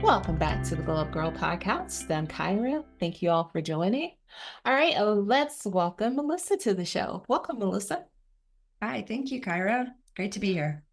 Welcome back to the Glow Up Girl podcast. I'm Kyra. Thank you all for joining. All right, let's welcome Melissa to the show. Welcome, Melissa. Hi, thank you, Kyra. Great to be here.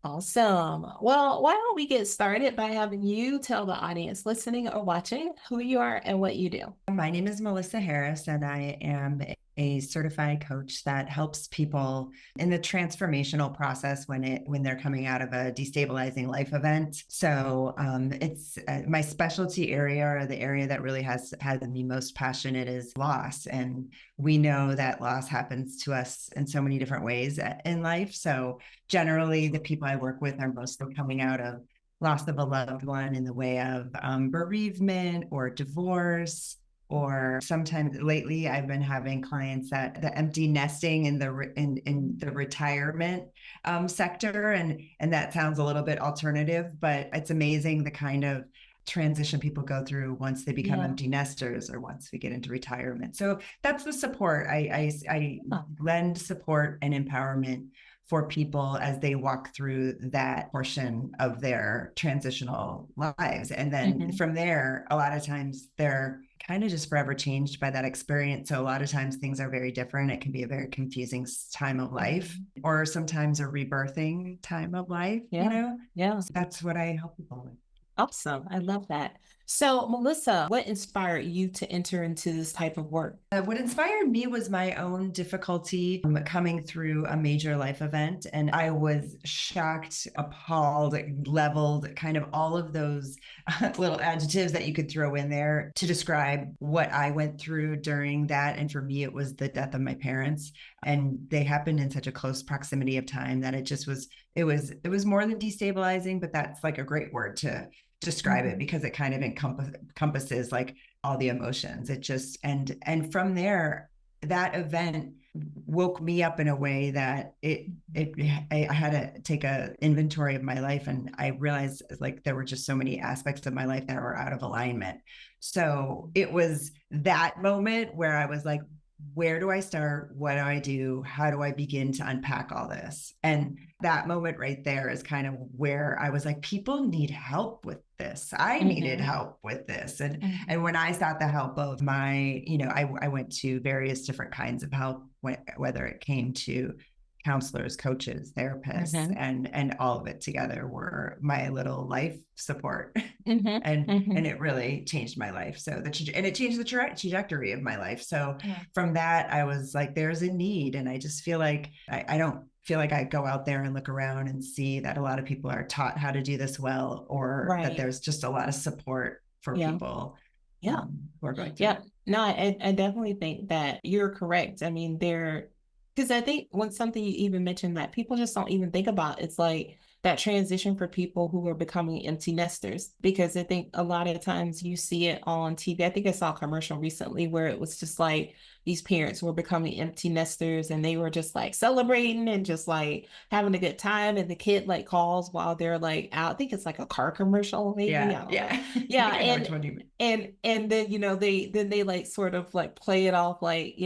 Awesome. Well, why don't we get started by having you tell the audience listening or watching who you are and what you do? My name is Melissa Harris, and I am a certified coach that helps people in the transformational process when they're coming out of a destabilizing life event. So it's my specialty area, or the area that really has me most passionate, is loss. And we know that loss happens to us in so many different ways in life. So generally, the people I work with are mostly coming out of loss of a loved one in the way of bereavement or divorce. Or sometimes lately, I've been having clients that the empty nesting in the retirement sector, and that sounds a little bit alternative, but it's amazing the kind of transition people go through once they become empty nesters or once we get into retirement. So that's the support. I lend support and empowerment for people as they walk through that portion of their transitional lives. And then from there, a lot of times they're kind of just forever changed by that experience. So a lot of times things are very different. It can be a very confusing time of life, or sometimes a rebirthing time of life, Yeah. So that's what I help people with. Awesome. I love that. So, Melissa, what inspired you to enter into this type of work? What inspired me was my own difficulty coming through a major life event. And I was shocked, appalled, leveled, kind of all of those little adjectives that you could throw in there to describe what I went through during that. And for me, it was the death of my parents. And they happened in such a close proximity of time that it was more than destabilizing, but that's like a great word to describe it, because it kind of encompasses like all the emotions. It just, and from there, that event woke me up in a way that I had to take an inventory of my life, and I realized like there were just so many aspects of my life that were out of alignment. So it was that moment where I was like, where do I start? What do I do? How do I begin to unpack all this? And that moment right there is kind of where I was like, people need help with this. I needed help with this. And when I sought the help of my, I went to various different kinds of help, whether it came to counselors, coaches, therapists, and all of it together were my little life support. And it really changed my life. So it changed the trajectory of my life. So from that, I was like, there's a need. And I just feel like I don't feel like I go out there and look around and see that a lot of people are taught how to do this well, or that there's just a lot of support for people. Who are going through. No, I definitely think that you're correct. I mean, because I think when something you even mentioned that people just don't even think about, it's like that transition for people who are becoming empty nesters. Because I think a lot of times you see it on TV. I think I saw a commercial recently where it was just like these parents were becoming empty nesters, and they were just like celebrating and just like having a good time. And the kid like calls while they're like out. I think it's like a car commercial, maybe. Yeah. And then they like sort of like play it off like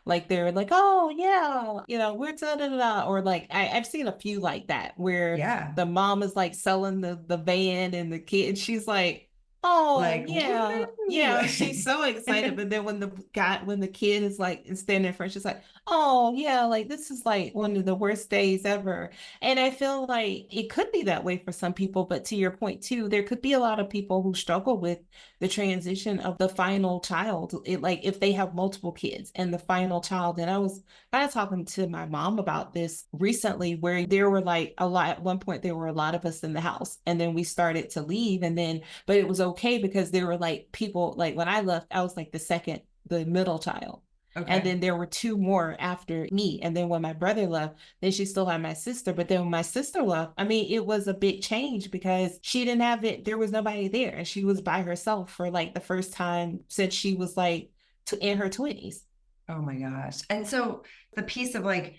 like they're like, oh yeah, we're da da da, or like I've seen a few like that where the mom is like selling the van, and the kid, and she's like, oh, like, yeah, she's so excited. But then when the kid is like standing in front, she's like, oh yeah, like this is like one of the worst days ever. And I feel like it could be that way for some people, but to your point too, there could be a lot of people who struggle with the transition of the final child. Like if they have multiple kids and the final child. And I was kind of talking to my mom about this recently, where there were like at one point there were a lot of us in the house, and then we started to leave, but it was okay because there were like people, like when I left, I was like the middle child. Okay. And then there were two more after me. And then when my brother left, then she still had my sister. But then when my sister left, I mean, it was a big change because she didn't have it. There was nobody there. And she was by herself for like the first time since she was like in her 20s. Oh my gosh. And so the piece of like,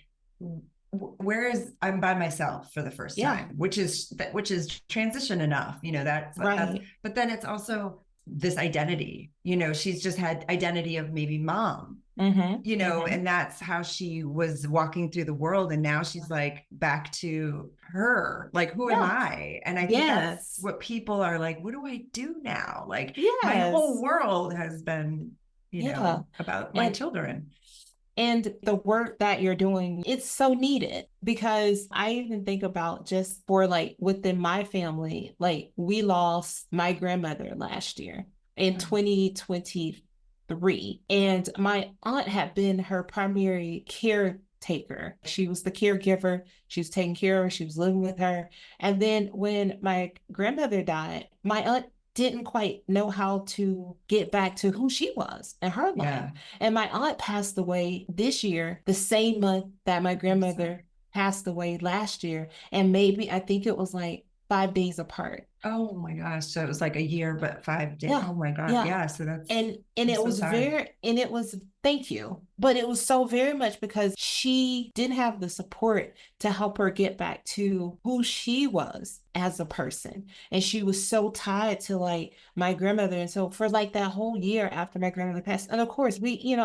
I'm by myself for the first time, which is transition enough, that's right. But then it's also this identity. She's just had identity of maybe mom, and that's how she was walking through the world. And now she's like back to her, like, who am Yeah. I? And I think that's Yes. what people are like, what do I do now? Like, my whole Yes. world has been, Yeah. about my And children. And the work that you're doing, it's so needed because I even think about just for like within my family, like we lost my grandmother last year in 2023. And my aunt had been her primary caretaker. She was the caregiver. She was taking care of her. She was living with her. And then when my grandmother died, my aunt didn't quite know how to get back to who she was in her life. Yeah. And my aunt passed away this year, the same month that my grandmother passed away last year. And maybe I think it was like 5 days apart. Oh my gosh. So it was like a year, but 5 days. Yeah. Oh my God. Yeah. Yeah. So And I'm it so was sorry. very, and it was, thank you. But it was so very much because she didn't have the support to help her get back to who she was as a person. And she was so tied to like my grandmother. And so for like that whole year after my grandmother passed, and of course we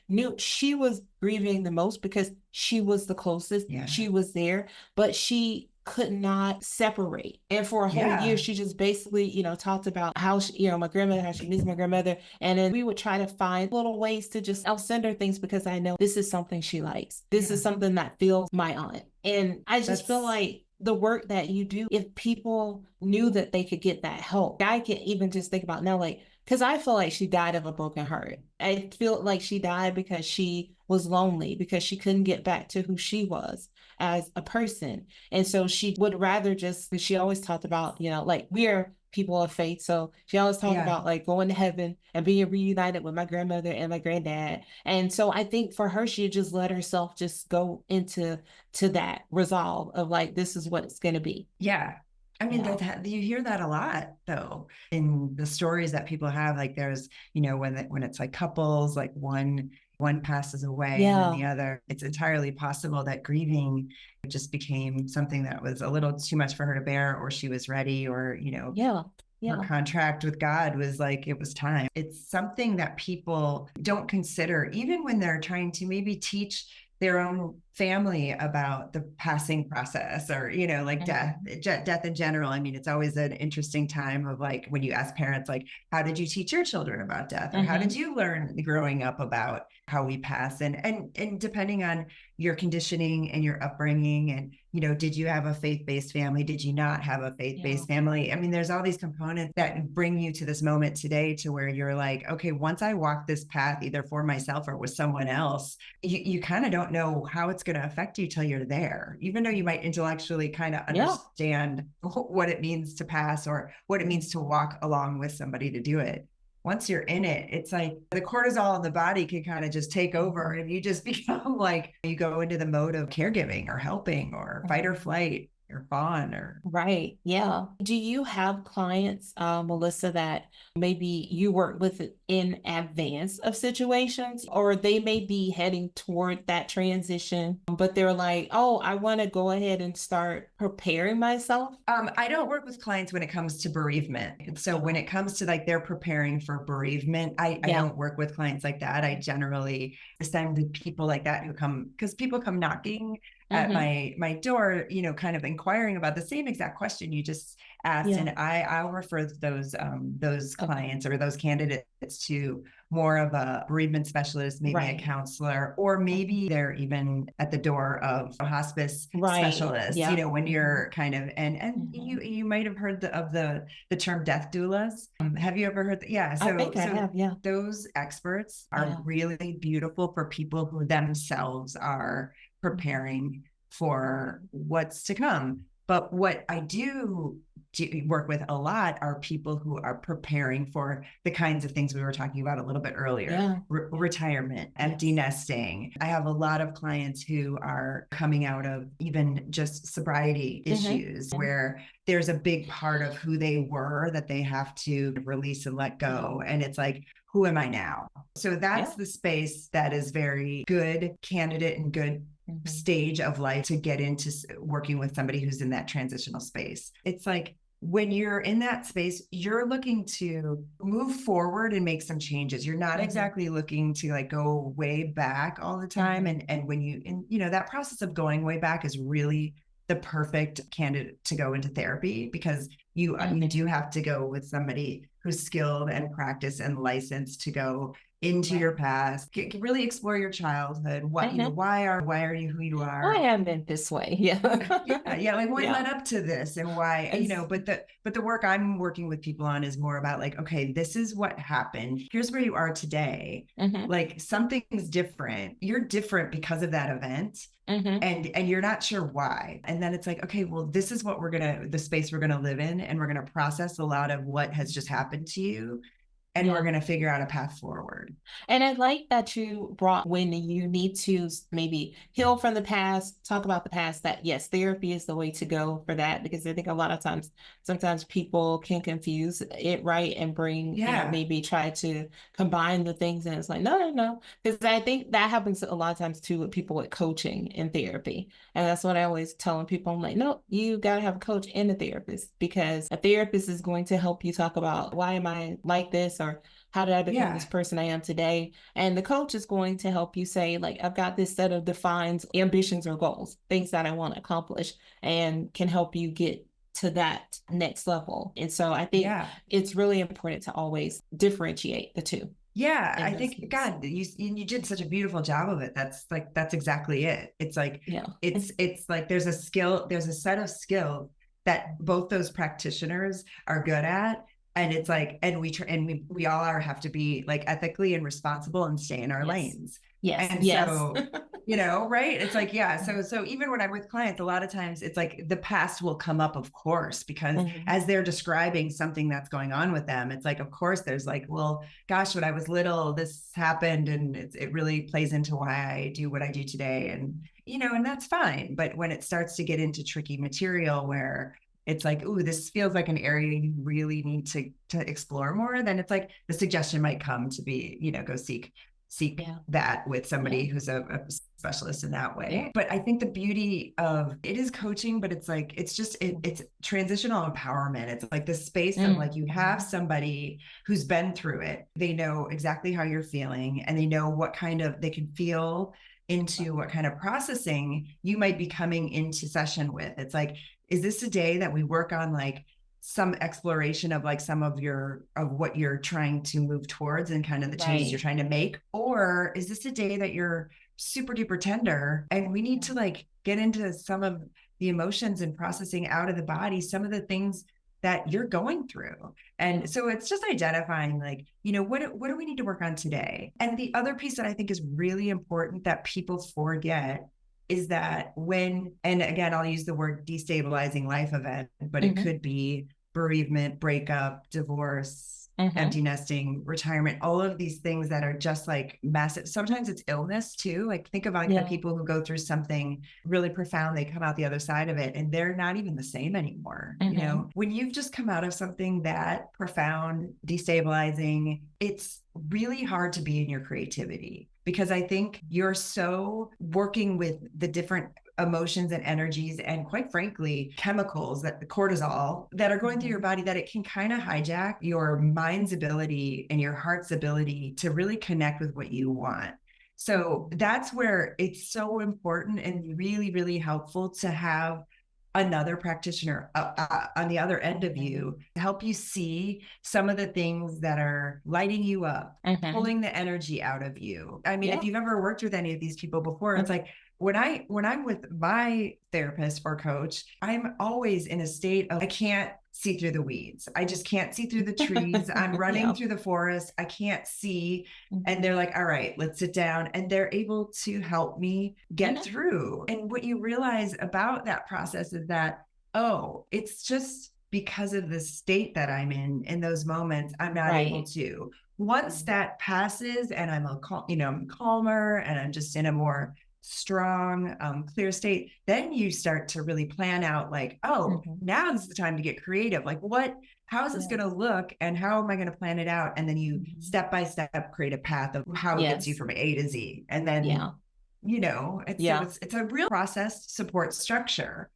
knew she was grieving the most because she was the closest. Yeah. She was there, but she could not separate. And for a whole year, Yeah. she just basically, talked about how she, my grandmother, how she misses my grandmother. And then we would try to find little ways to just, I'll send her things because I know this is something she likes. This is something that feels my aunt. And I just feel like the work that you do, if people knew that they could get that help, I can even just think about now, like, because I feel like she died of a broken heart. I feel like she died because she was lonely, because she couldn't get back to who she was as a person. And so she would rather just, she always talked about, like we're people of faith. So she always talked about like going to heaven and being reunited with my grandmother and my granddad. And so I think for her, she just let herself just go into that resolve of like, this is what it's going to be. Yeah. I mean, you hear that a lot though, in the stories that people have. Like there's, when it's like couples, like one passes away and then the other, it's entirely possible that grieving just became something that was a little too much for her to bear, or she was ready, or, her contract with God was like, it was time. It's something that people don't consider, even when they're trying to maybe teach their own family about the passing process, or like death in general. I mean, it's always an interesting time of like when you ask parents, like, how did you teach your children about death, or how did you learn growing up about how we pass? And depending on your conditioning and your upbringing, and did you have a faith-based family, did you not have a faith-based family? I mean, there's all these components that bring you to this moment today to where you're like, okay, once I walk this path either for myself or with someone else, you kind of don't know how it's going to affect you till you're there, even though you might intellectually kind of understand what it means to pass or what it means to walk along with somebody to do it. Once you're in it, it's like the cortisol in the body can kind of just take over, and you just become like, you go into the mode of caregiving or helping or fight or flight or fawn or. Right. Yeah. Do you have clients, Melissa, that maybe you work with in advance of situations, or they may be heading toward that transition, but they're like, oh, I want to go ahead and start preparing myself? I don't work with clients when it comes to bereavement. So when it comes to like they're preparing for bereavement, I don't work with clients like that. I generally send people like that who come, because people come knocking at my door, kind of inquiring about the same exact question you just asked. And I'll refer those clients or those candidates to more of a bereavement specialist, maybe a counselor, or maybe they're even at the door of a hospice specialist, when you're kind of, and you might have heard of the term death doulas. Have you ever heard that? Yeah. So, I think I have, those experts are really beautiful for people who themselves are preparing for what's to come. But what I do work with a lot are people who are preparing for the kinds of things we were talking about a little bit earlier, retirement, empty nesting. I have a lot of clients who are coming out of even just sobriety issues where there's a big part of who they were that they have to release and let go. And it's like, who am I now? So that's the space that is very good candidate and good stage of life to get into working with somebody who's in that transitional space. It's like when you're in that space, you're looking to move forward and make some changes. You're not exactly looking to like go way back all the time. And when that process of going way back is really the perfect candidate to go into therapy, because you do have to go with somebody who's skilled and practiced and licensed to go into your past, really explore your childhood. What, why are you who you I are? have been this way. Yeah. Yeah. Like what led up to this and why, but the work I'm working with people on is more about like, okay, this is what happened. Here's where you are today. Like something's different. You're different because of that event. And you're not sure why. And then it's like, okay, well, this is what the space we're going to live in. And we're going to process a lot of what has just happened to you. And we're going to figure out a path forward. And I like that you brought when you need to maybe heal from the past, talk about the past, that yes, therapy is the way to go for that. Because I think a lot of times, sometimes people can confuse it, right? And bring, maybe try to combine the things. And it's like, no. Because I think that happens a lot of times too with people with coaching and therapy. And that's what I always tell people. I'm like, no, you got to have a coach and a therapist, because a therapist is going to help you talk about why am I like this, or how did I become this person I am today? And the coach is going to help you say, like, I've got this set of defined ambitions or goals, things that I want to accomplish, and can help you get to that next level. And so I think it's really important to always differentiate the two. Yeah, I think, God, you did such a beautiful job of it. That's exactly it. It's like, it's like there's a set of skills that both those practitioners are good at. And it's like, and we all have to be like ethically and responsible and stay in our lanes. And so, right. It's like, So even when I'm with clients, a lot of times it's like the past will come up, of course, because as they're describing something that's going on with them, it's like, of course, there's like, well, gosh, when I was little, this happened, and it really plays into why I do what I do today. And, and that's fine. But when it starts to get into tricky material where it's like, ooh, this feels like an area you really need to explore more, then it's like the suggestion might come to be, go seek that with somebody who's a specialist in that way. But I think the beauty of it is coaching, but it's like, it's transitional empowerment. It's like the space of like, you have somebody who's been through it. They know exactly how you're feeling, and they know they can feel into what kind of processing you might be coming into session with. It's like, is this a day that we work on like some exploration of like some of what you're trying to move towards and kind of the changes you're trying to make? Or is this a day that you're super duper tender and we need to like get into some of the emotions and processing out of the body, some of the things that you're going through? And so it's just identifying like, what do we need to work on today? And the other piece that I think is really important that people forget is that and again, I'll use the word destabilizing life event, but it could be bereavement, breakup, divorce, empty nesting, retirement, all of these things that are just like massive. Sometimes it's illness too. Like think of like the people who go through something really profound, they come out the other side of it and they're not even the same anymore. When you've just come out of something that profound, destabilizing, it's really hard to be in your creativity, because I think you're so working with the different emotions and energies and quite frankly chemicals, that the cortisol that are going through your body, that it can kind of hijack your mind's ability and your heart's ability to really connect with what you want. So that's where it's so important and really, really helpful to have another practitioner on the other end of you to help you see some of the things that are lighting you up, pulling the energy out of you. I mean, if you've ever worked with any of these people before, it's like when I'm with my therapist or coach, I'm always in a state of, I can't see through the weeds. I just can't see through the trees. I'm running through the forest. I can't see. And they're like, all right, let's sit down. And they're able to help me get through. And what you realize about that process is that, oh, it's just because of the state that I'm in those moments, I'm not able to. Once that passes and I'm calmer and I'm just in a more strong, clear state, then you start to really plan out like, oh, now is the time to get creative. Like how is this going to look and how am I going to plan it out? And then you step by step create a path of how it gets you from A to Z. And then, it's a real process support structure.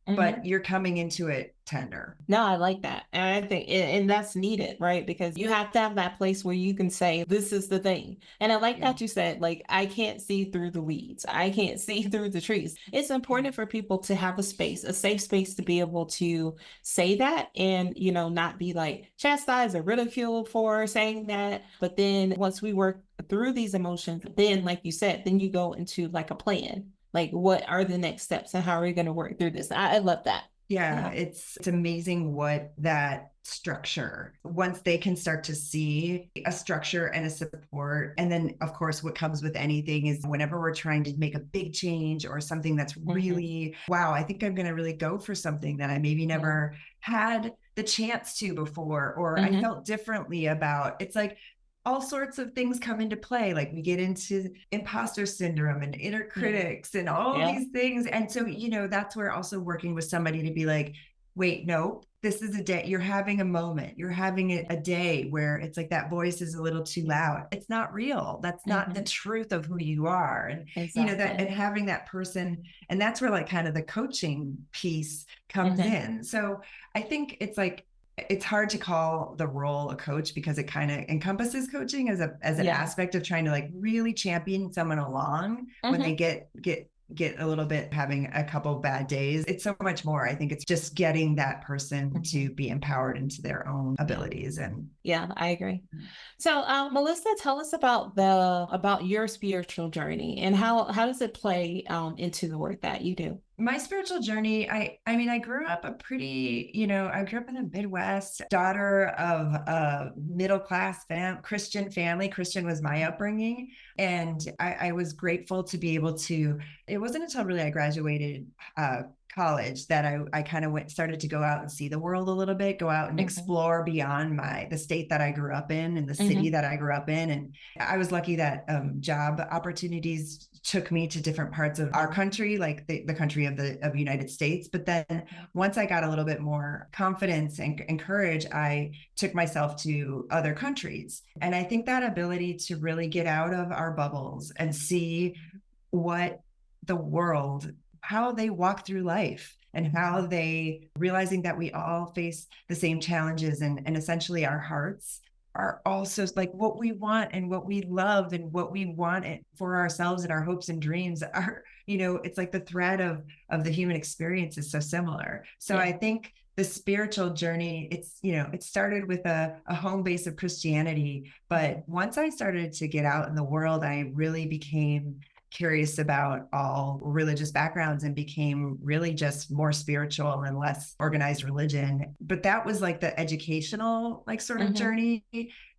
but you're coming into it tender. No, I like that. And I think, and that's needed, right? Because you have to have that place where you can say, this is the thing. And I like Yeah. that you said, like, I can't see through the weeds. I can't see through the trees. It's important for people to have a space, a safe space to be able to say that and, not be like chastised or ridiculed for saying that. But then once we work through these emotions, then, like you said, then you go into like a plan. Like, what are the next steps and how are we going to work through this? I love that. Yeah, it's amazing what that structure, once they can start to see a structure and a support. And then, of course, what comes with anything is whenever we're trying to make a big change or something that's really, wow, I think I'm going to really go for something that I maybe never had the chance to before, or I felt differently about. It's like, all sorts of things come into play. Like we get into imposter syndrome and inner critics and all these things. And so, that's where also working with somebody to be like, wait, no, this is a day. You're having a moment. You're having a day where it's like that voice is a little too loud. It's not real. That's not the truth of who you are. And, that, and having that person, and that's where like kind of the coaching piece comes in. So I think it's like, it's hard to call the role a coach because it kind of encompasses coaching as an aspect of trying to like really champion someone along when they get a little bit having a couple bad days. It's so much more. I think it's just getting that person to be empowered into their own abilities. And I agree. So Melissa, tell us about your spiritual journey and how does it play into the work that you do? My spiritual journey, I mean, I grew up I grew up in the Midwest, daughter of a middle-class Christian family. Christian was my upbringing. And I was grateful to be able to, it wasn't until really I graduated college that I kind of started to go out and see the world a little bit, go out and explore beyond the state that I grew up in and the city that I grew up in. And I was lucky that job opportunities took me to different parts of our country, like the country of the United States. But then once I got a little bit more confidence and courage, I took myself to other countries. And I think that ability to really get out of our bubbles and see what the world, how they walk through life and how they realizing that we all face the same challenges and essentially our hearts are also like what we want and what we love and what we want it for ourselves and our hopes and dreams are, it's like the thread of the human experience is so similar. So I think the spiritual journey, it started with a home base of Christianity. But once I started to get out in the world, I really became curious about all religious backgrounds and became really just more spiritual and less organized religion. But that was like the educational, like sort of journey.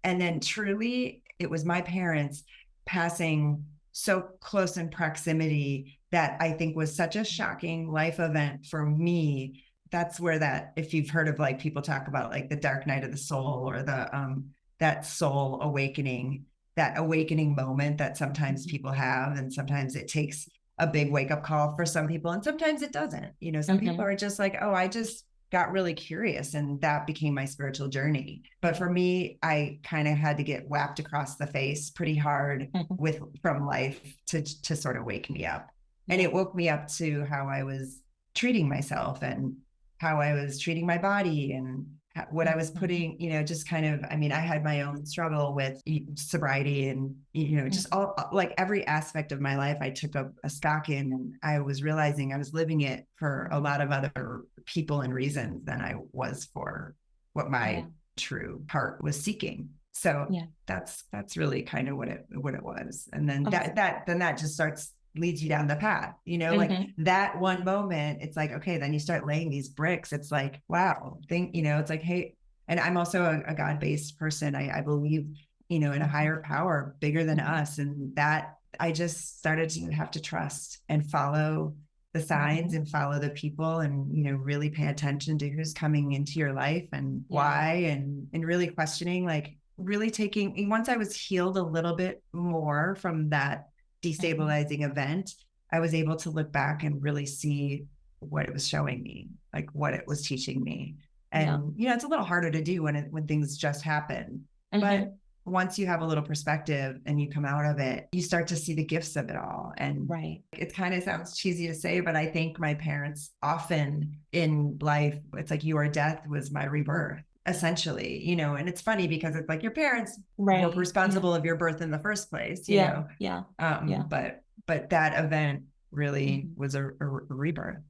And then truly, it was my parents passing so close in proximity that I think was such a shocking life event for me. That's where that, if you've heard of like people talk about like the dark night of the soul or that soul awakening, that awakening moment that sometimes people have. And sometimes it takes a big wake up call for some people. And sometimes it doesn't, some people are just like, oh, I just got really curious. And that became my spiritual journey. But for me, I kind of had to get whacked across the face pretty hard from life to sort of wake me up. And it woke me up to how I was treating myself and how I was treating my body and what I was putting, just kind of, I mean, I had my own struggle with sobriety and, just all like every aspect of my life, I took a stock in and I was realizing I was living it for a lot of other people and reasons than I was for what my true heart was seeking. So that's really kind of what it was. And then that just leads you down the path, like that one moment, it's like, okay, then you start laying these bricks. It's like, wow, it's like, hey, and I'm also a God-based person. I believe, in a higher power bigger than us. And that I just started to have to trust and follow the signs and follow the people and, really pay attention to who's coming into your life and why, and really questioning, like really taking, once I was healed a little bit more from that destabilizing event, I was able to look back and really see what it was showing me, like what it was teaching me. And it's a little harder to do when things just happen. But once you have a little perspective and you come out of it, you start to see the gifts of it all. And Right. it kind of sounds cheesy to say, but I think my parents often in life, it's like your death was my rebirth, essentially, you know. And it's funny because it's like your parents were Right. Yeah. responsible of your birth in the first place, you Yeah. know. Yeah. Yeah. But that event really Mhm. was a rebirth.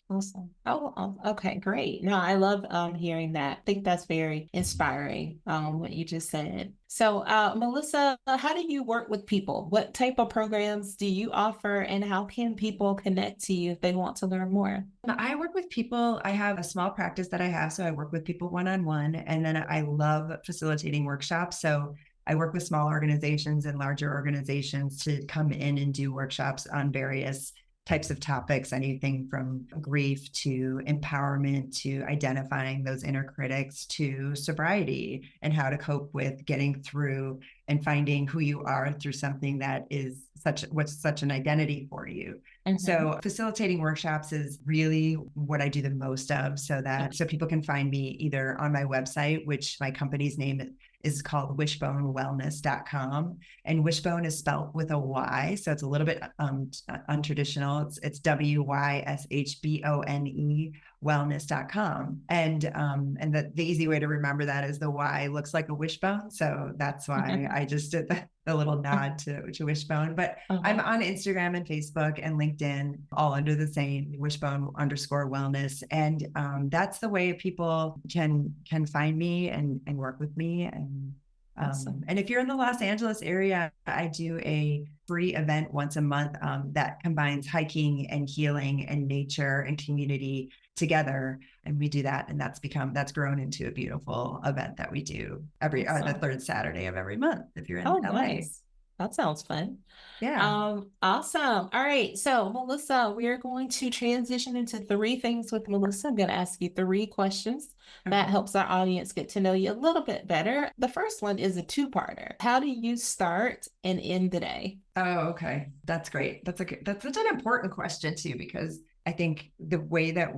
Awesome. Okay, great. No, I love hearing that. I think that's very inspiring, what you just said. So, Melissa, how do you work with people? What type of programs do you offer, and how can people connect to you if they want to learn more? I work with people. I have a small practice that I have, so I work with people one-on-one, and then I love facilitating workshops. So I work with small organizations and larger organizations to come in and do workshops on various types of topics, anything from grief to empowerment to identifying those inner critics to sobriety and how to cope with getting through and finding who you are through something that is such an identity for you. Mm-hmm. So facilitating workshops is really what I do the most of, so people can find me either on my website, which my company's name is called wishbonewellness.com. And wishbone is spelled with a Y. So it's a little bit untraditional. It's WYSHBONE wellness.com. And the easy way to remember that is the Y looks like a wishbone. So that's why I just did the little nod to wishbone. But I'm on Instagram and Facebook and LinkedIn, all under the same wishbone_wellness. And that's the way people can find me and work with me. And if you're in the Los Angeles area, I do a free event once a month that combines hiking and healing and nature and community together. And we do that. And that's grown into a beautiful event that we do the third Saturday of every month if you're in Oh, LA. nice. That sounds fun. Yeah. Awesome. All right. So, Melissa, we are going to transition into three things with Melissa. I'm going to ask you three questions that Okay. helps our audience get to know you a little bit better. The first one is a two-parter. How do you start and end the day? Oh, okay. That's great. That's such an important question too, because I think the way that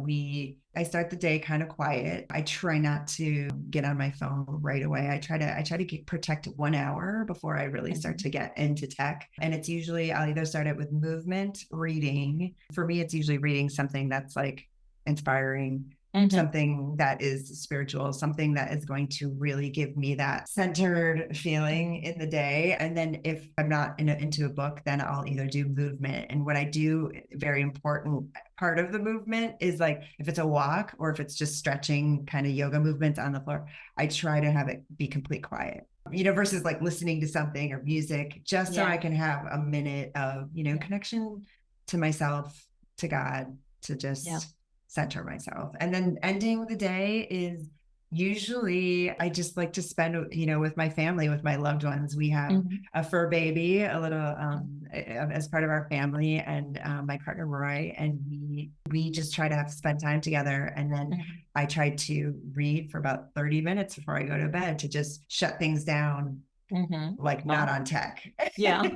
I start the day kind of quiet. I try not to get on my phone right away. I try to protect 1 hour before I really start to get into tech. And it's usually, I'll either start it with movement, reading. For me, it's usually reading something that's like inspiring, something that is spiritual, something that is going to really give me that centered feeling in the day. And then if I'm not into a book, then I'll either do movement. And what I do, very important part of the movement is like, if it's a walk or if it's just stretching kind of yoga movements on the floor, I try to have it be complete quiet, versus like listening to something or music, just so I can have a minute of, connection to myself, to God, to just center myself. And then ending the day is usually I just like to spend, with my family, with my loved ones. We have a fur baby, a little as part of our family, and my partner Roy, and we just try to spend time together. And then I try to read for about 30 minutes before I go to bed to just shut things down, like not on tech. Yeah.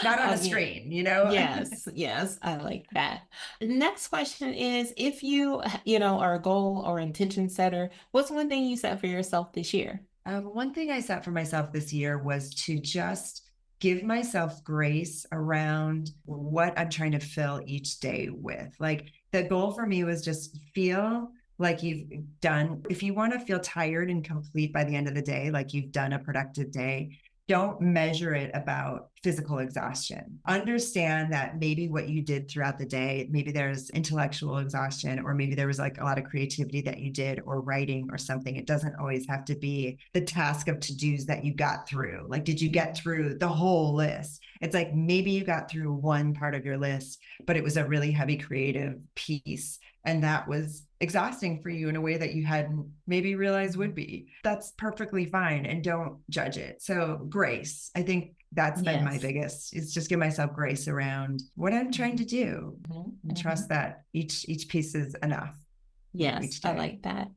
Not on a Yeah. screen, Yes, yes, I like that. Next question is, if you, are a goal or intention setter, what's one thing you set for yourself this year? One thing I set for myself this year was to just give myself grace around what I'm trying to fill each day with. Like the goal for me was just feel like if you want to feel tired and complete by the end of the day, like you've done a productive day, don't measure it about physical exhaustion. Understand that maybe what you did throughout the day, maybe there's intellectual exhaustion, or maybe there was like a lot of creativity that you did, or writing or something. It doesn't always have to be the task of to-dos that you got through. Like, did you get through the whole list? It's like maybe you got through one part of your list, but it was a really heavy creative piece. And that was exhausting for you in a way that you hadn't maybe realized would be. That's perfectly fine. And don't judge it. So grace, I think that's been my biggest, is just give myself grace around what I'm trying to do and trust that each piece is enough. Yes, I like that.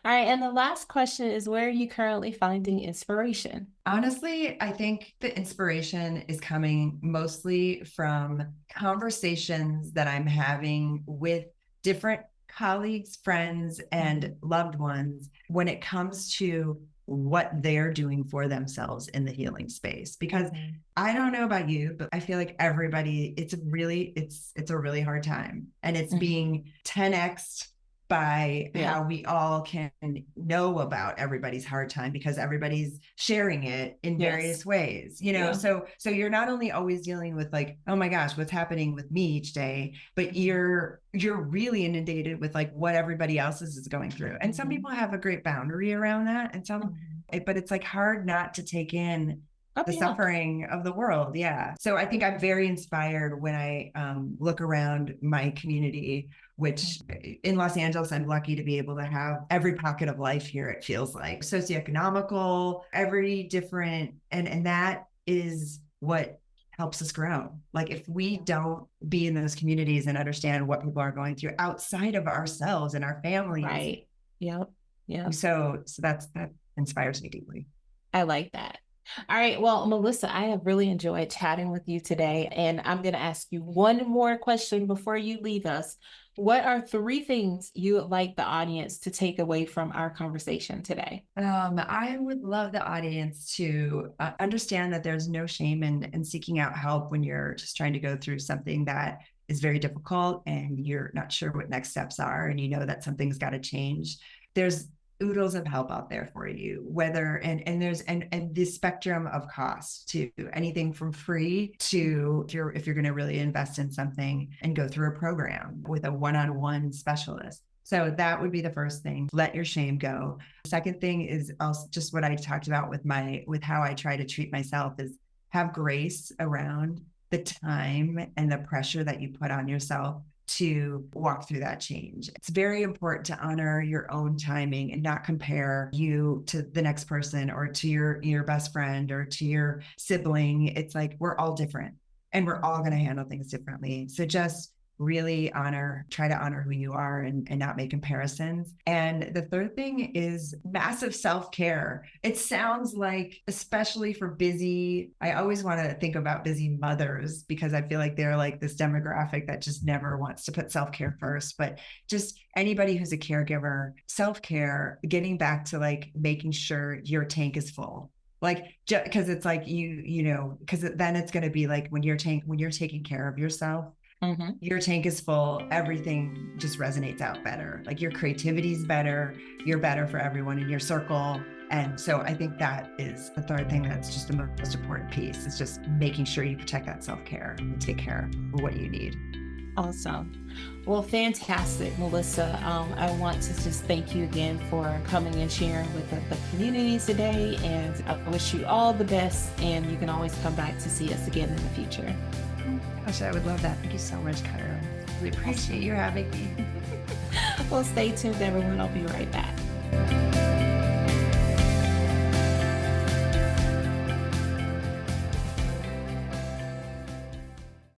All right. And the last question is, where are you currently finding inspiration? Honestly, I think the inspiration is coming mostly from conversations that I'm having with different colleagues, friends, and loved ones when it comes to what they're doing for themselves in the healing space. Because I don't know about you, but I feel like everybody, it's a really hard time, and it's being 10x by how we all can know about everybody's hard time, because everybody's sharing it in various ways, you know. So you're not only always dealing with like, oh my gosh, what's happening with me each day, but you're really inundated with like what everybody else is going through. And some people have a great boundary around that, and some but it's like hard not to take in the suffering of the world. Yeah. So I think I'm very inspired when I look around my community, which in Los Angeles, I'm lucky to be able to have every pocket of life here. It feels like socioeconomical, every different, and that is what helps us grow. Like if we don't be in those communities and understand what people are going through outside of ourselves and our families. Right. Yep. Yeah. So that inspires me deeply. I like that. All right. Well, Melissa, I have really enjoyed chatting with you today. And I'm going to ask you one more question before you leave us. What are 3 things you would like the audience to take away from our conversation today? I would love the audience to understand that there's no shame in seeking out help when you're just trying to go through something that is very difficult and you're not sure what next steps are, and you know that something's got to change. There's oodles of help out there for you, whether and there's and the spectrum of cost, to anything from free to if you're going to really invest in something and go through a program with a one-on-one specialist. So that would be the first thing. Let your shame go. Second thing is also just what I talked about with how I try to treat myself, is have grace around the time and the pressure that you put on yourself to walk through that change. It's very important to honor your own timing and not compare you to the next person or to your best friend or to your sibling. It's like, we're all different and we're all going to handle things differently. So just really try to honor who you are and not make comparisons. And the third thing is massive self-care. It sounds like, especially for I always want to think about busy mothers, because I feel like they're like this demographic that just never wants to put self-care first. But just anybody who's a caregiver, self-care, getting back to like making sure your tank is full. Like, because it's like, you know, because then it's going to be like when you're taking care of yourself, your tank is full, everything just resonates out better. Like your creativity is better, you're better for everyone in your circle. And so I think that is the third thing that's just the most important piece, is just making sure you protect that self-care and take care of what you need. Awesome. Well, fantastic, Melissa. I want to just thank you again for coming and sharing with the community today. And I wish you all the best. And you can always come back to see us again in the future. Gosh, I would love that. Thank you so much, Kyra. We appreciate you having me. Well, stay tuned, everyone. I'll be right back.